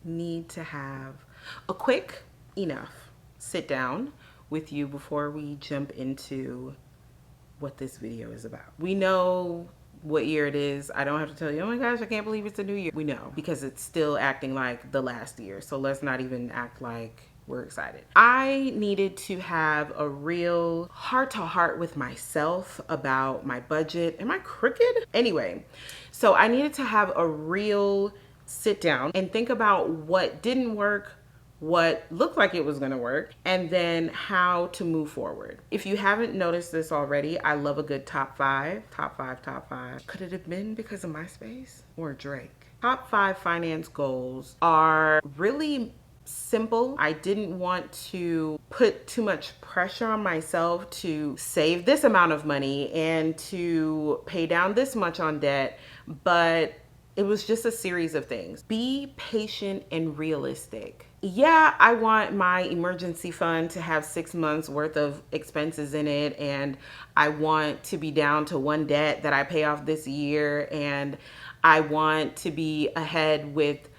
need to have a quick enough sit down with you before we jump into what this video is about. We know what year it is. I don't have to tell you, oh my gosh, I can't believe it's a new year. We know because it's still acting like the last year. So let's not even act like we're excited. I needed to have a real heart to heart with myself about my budget. Am I crooked? Anyway, so I needed to have a real sit down and think about what didn't work, what looked like it was going to work, and then how to move forward. If you haven't noticed this already, I love a good top five. Could it have been because of MySpace or Drake? Top 5 finance goals are really simple. I didn't want to put too much pressure on myself to save this amount of money and to pay down this much on debt, but it was just a series of things. Be patient and realistic. Yeah, I want my emergency fund to have 6 months worth of expenses in it, and I want to be down to one debt that I pay off this year, and I want to be ahead with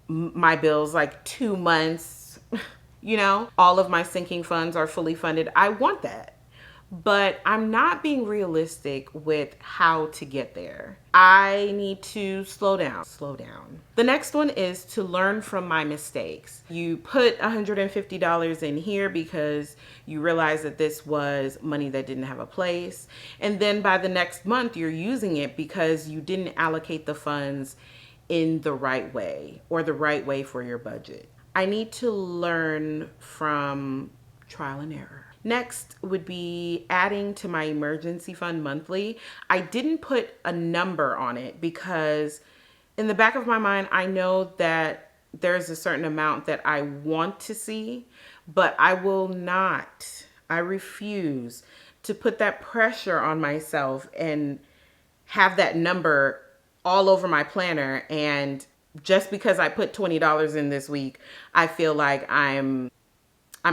my bills like 2 months. You know, all of my sinking funds are fully funded. I want that. But I'm not being realistic with how to get there. I need to slow down. The next one is to learn from my mistakes. You put $150 in here because you realize that this was money that didn't have a place. And then by the next month, you're using it because you didn't allocate the funds in the right way or the right way for your budget. I need to learn from trial and error. Next would be adding to my emergency fund monthly. I didn't put a number on it because in the back of my mind, I know that there's a certain amount that I want to see, but I refuse to put that pressure on myself and have that number all over my planner. And just because I put $20 in this week, I feel like I'm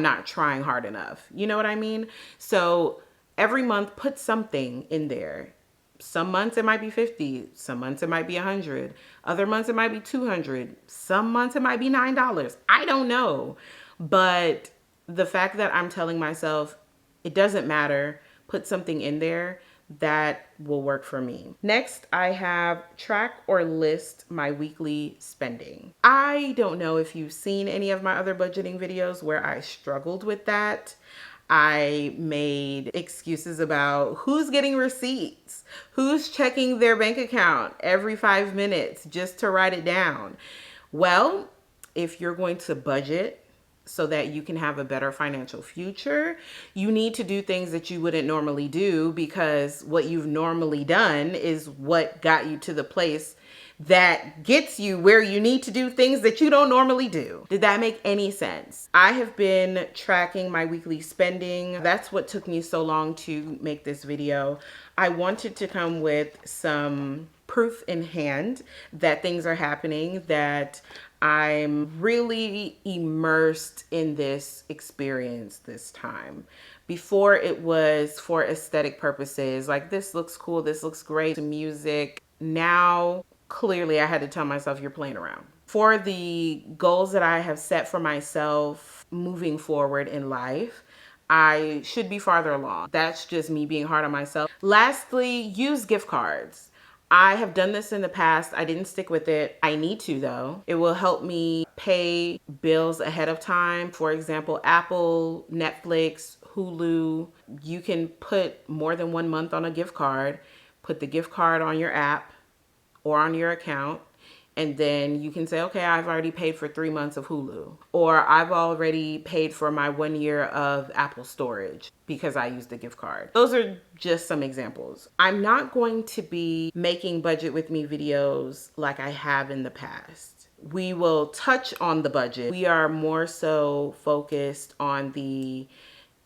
not trying hard enough. You know what I mean? So every month put something in there. Some months it might be 50. Some months it might be 100. Other months it might be 200. Some months it might be $9. I don't know. But the fact that I'm telling myself it doesn't matter, put something in there, that will work for me. Next, I have track or list my weekly spending. I don't know if you've seen any of my other budgeting videos where I struggled with that. I made excuses about who's getting receipts, who's checking their bank account every 5 minutes just to write it down. Well, if you're going to budget so that you can have a better financial future, you need to do things that you wouldn't normally do, because what you've normally done is what got you to the place that gets you where you need to do things that you don't normally do. Did that make any sense? I have been tracking my weekly spending. That's what took me so long to make this video. I wanted to come with some proof in hand that things are happening, that I'm really immersed in this experience this time. Before, it was for aesthetic purposes, like this looks cool, this looks great, music. Now, clearly I had to tell myself you're playing around. For the goals that I have set for myself moving forward in life, I should be farther along. That's just me being hard on myself. Lastly, use gift cards. I have done this in the past. I didn't stick with it. I need to though. It will help me pay bills ahead of time. For example, Apple, Netflix, Hulu. You can put more than 1 month on a gift card. Put the gift card on your app or on your account. And then you can say, okay, I've already paid for 3 months of Hulu, or I've already paid for my 1 year of Apple storage because I used the gift card. Those are just some examples. I'm not going to be making budget with me videos like I have in the past. We will touch on the budget. We are more so focused on the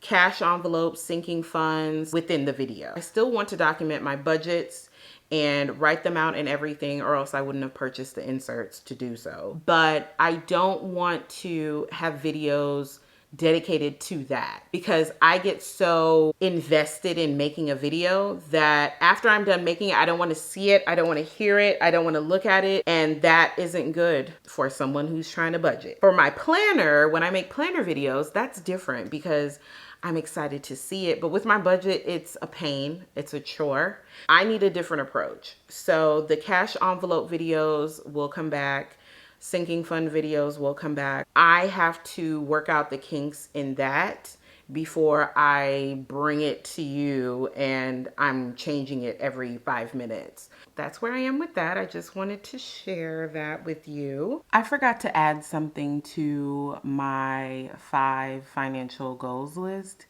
cash envelope, sinking funds within the video. I still want to document my budgets and write them out and everything, or else I wouldn't have purchased the inserts to do so. But I don't want to have videos dedicated to that, because I get so invested in making a video that after I'm done making it, I don't want to see it, I don't want to hear it, I don't want to look at it, and that isn't good for someone who's trying to budget. For my planner, when I make planner videos, that's different because I'm excited to see it, but with my budget, it's a pain, it's a chore. I need a different approach. So the cash envelope videos will come back. Sinking fund videos will come back. I have to work out the kinks in that before I bring it to you and I'm changing it every 5 minutes. That's where I am with that. I just wanted to share that with you. I forgot to add something to my 5 financial goals list.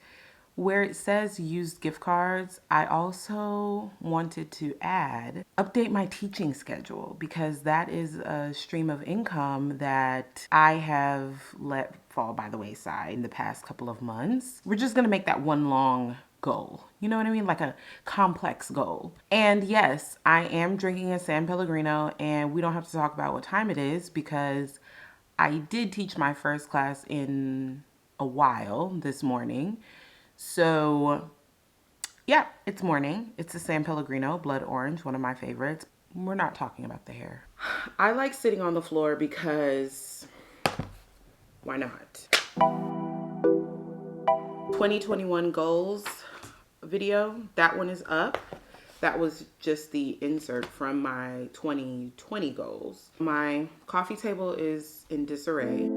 Where it says used gift cards, I also wanted to add, update my teaching schedule, because that is a stream of income that I have let fall by the wayside in the past couple of months. We're just gonna make that one long goal. You know what I mean? Like a complex goal. And yes, I am drinking a San Pellegrino, and we don't have to talk about what time it is because I did teach my first class in a while this morning. So yeah, it's morning. It's a San Pellegrino, blood orange, one of my favorites. We're not talking about the hair. I like sitting on the floor because why not? 2021 goals video, that one is up. That was just the insert from my 2020 goals. My coffee table is in disarray.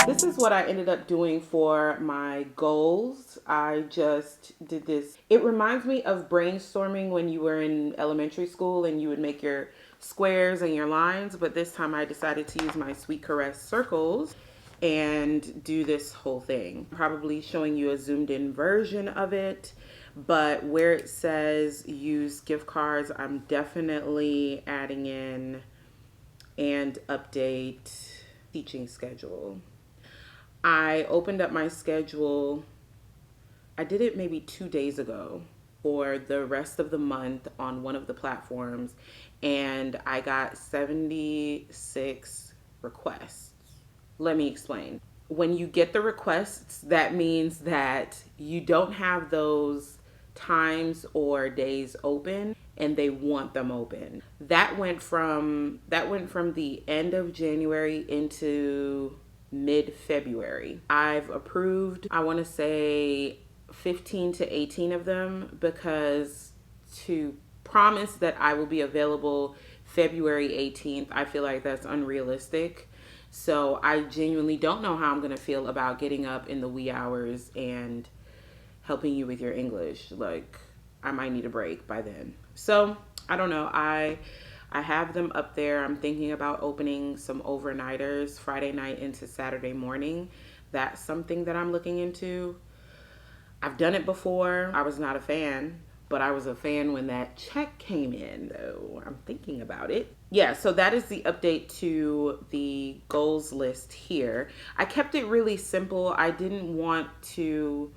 This is what I ended up doing for my goals. I just did this. It reminds me of brainstorming when you were in elementary school and you would make your squares and your lines, but this time I decided to use my Sweet Caress circles and do this whole thing. Probably showing you a zoomed in version of it, but where it says use gift cards, I'm definitely adding in and update teaching schedule. I opened up my schedule, I did it maybe 2 days ago for the rest of the month on one of the platforms, and I got 76 requests. Let me explain. When you get the requests, that means that you don't have those times or days open and they want them open. That went from the end of January into mid-February. I've approved, I want to say 15 to 18 of them, because to promise that I will be available February 18th, I feel like that's unrealistic. So I genuinely don't know how I'm going to feel about getting up in the wee hours and helping you with your English. Like, I might need a break by then. So I don't know. I have them up there. I'm thinking about opening some overnighters Friday night into Saturday morning. That's something that I'm looking into. I've done it before. I was not a fan, but I was a fan when that check came in, though. I'm thinking about it. Yeah, so that is the update to the goals list here. I kept it really simple. I didn't want to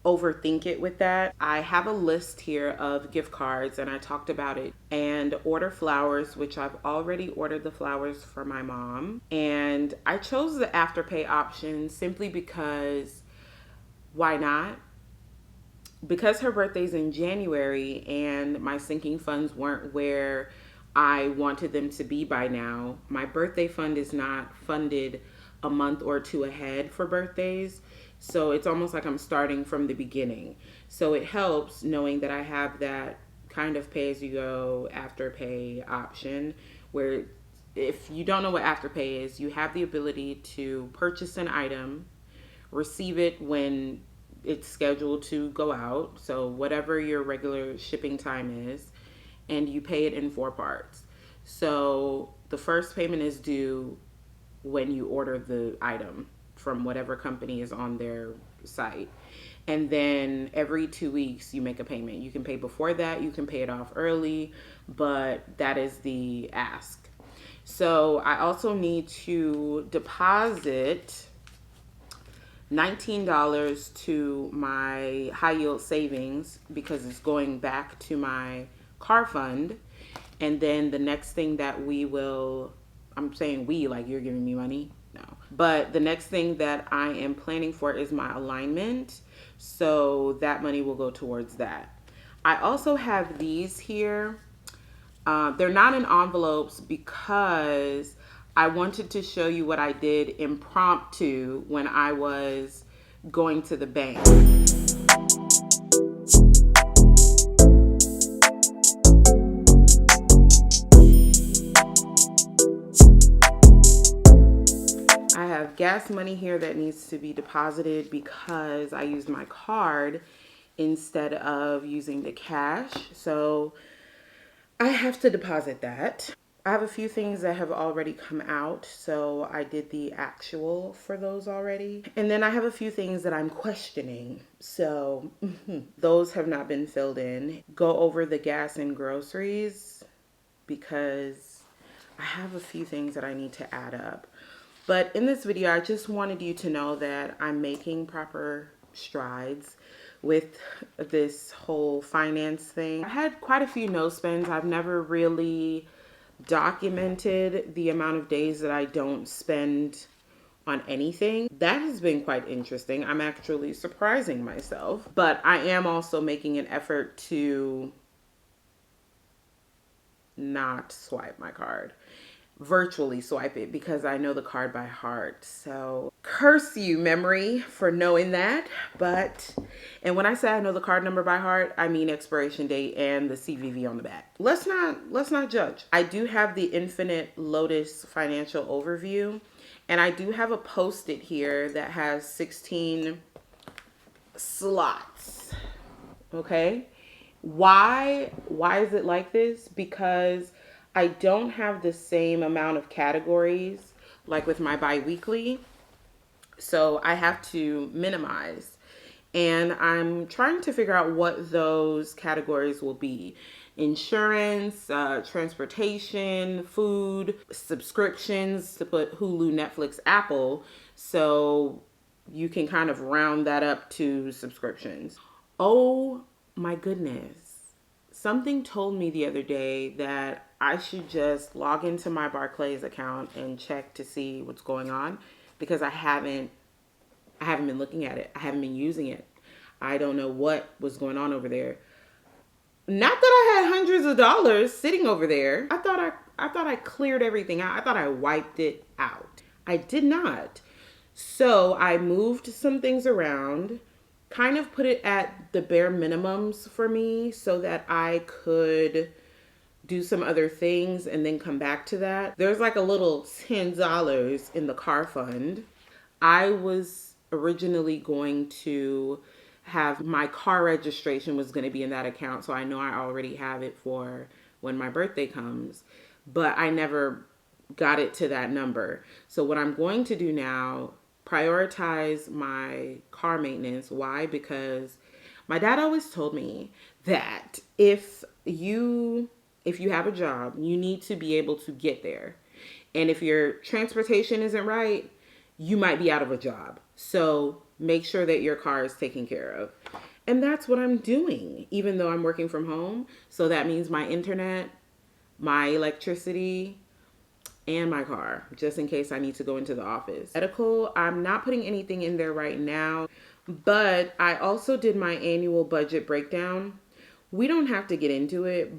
overthink it with that. I have a list here of gift cards, and I talked about it, and order flowers, which I've already ordered the flowers for my mom. And I chose the Afterpay option simply because why not? Because her birthday's in January and my sinking funds weren't where I wanted them to be by now. My birthday fund is not funded a month or two ahead for birthdays. So it's almost like I'm starting from the beginning. So it helps knowing that I have that kind of pay-as-you-go Afterpay option, where if you don't know what Afterpay is, you have the ability to purchase an item, receive it when it's scheduled to go out, so whatever your regular shipping time is, and you pay it in 4 parts. So the first payment is due when you order the item from whatever company is on their site. And then every 2 weeks you make a payment. You can pay before that, you can pay it off early, but that is the ask. So I also need to deposit $19 to my high yield savings because it's going back to my car fund. And then the next thing that we will I'm saying we, like you're giving me money. No. But the next thing that I am planning for is my alignment. So that money will go towards that. I also have these here. They're not in envelopes because I wanted to show you what I did impromptu when I was going to the bank. I have gas money here that needs to be deposited because I used my card instead of using the cash. So I have to deposit that. I have a few things that have already come out, so I did the actual for those already. And then I have a few things that I'm questioning, so those have not been filled in. Go over the gas and groceries because I have a few things that I need to add up. But in this video, I just wanted you to know that I'm making proper strides with this whole finance thing. I had quite a few no spends. I've never really documented the amount of days that I don't spend on anything. That has been quite interesting. I'm actually surprising myself, but I am also making an effort to not swipe my card. Virtually swipe it because I know the card by heart. So curse you, memory, for knowing that. But, and when I say I know the card number by heart, I mean expiration date and the CVV on the back. Let's not judge. I do have the Infinite Lotus financial overview, and I do have a post-it here that has 16 slots. Okay. Why is it like this? Because I don't have the same amount of categories like with my bi-weekly. So I have to minimize. And I'm trying to figure out what those categories will be. Insurance, transportation, food, subscriptions, to put Hulu, Netflix, Apple. So you can kind of round that up to subscriptions. Oh my goodness. Something told me the other day that I should just log into my Barclays account and check to see what's going on because I haven't been looking at it. I haven't been using it. I don't know what was going on over there. Not that I had hundreds of dollars sitting over there. I thought I cleared everything out. I thought I wiped it out. I did not. So I moved some things around, kind of put it at the bare minimums for me so that I could do some other things and then come back to that. There's like a little $10 in the car fund. I was originally going to have my car registration was going to be in that account. So I know I already have it for when my birthday comes, but I never got it to that number. So what I'm going to do now, prioritize my car maintenance. Why? Because my dad always told me that if you have a job, you need to be able to get there. And if your transportation isn't right, you might be out of a job. So make sure that your car is taken care of. And that's what I'm doing, even though I'm working from home. So that means my internet, my electricity, and my car, just in case I need to go into the office. Medical, I'm not putting anything in there right now, but I also did my annual budget breakdown. We don't have to get into it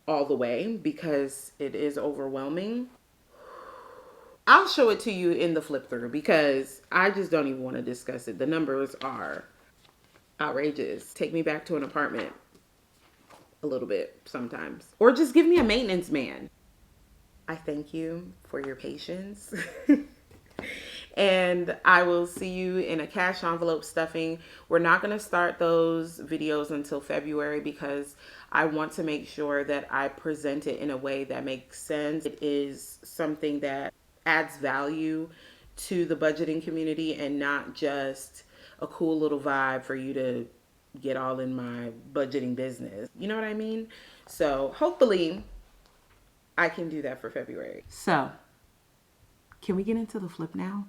all the way because it is overwhelming. I'll show it to you in the flip through because I just don't even want to discuss it. The numbers are outrageous. Take me back to an apartment a little bit sometimes, or just give me a maintenance man. I thank you for your patience. And I will see you in a cash envelope stuffing. We're not going to start those videos until February because I want to make sure that I present it in a way that makes sense. It is something that adds value to the budgeting community and not just a cool little vibe for you to get all in my budgeting business. You know what I mean? So hopefully I can do that for February. So can we get into the flip now?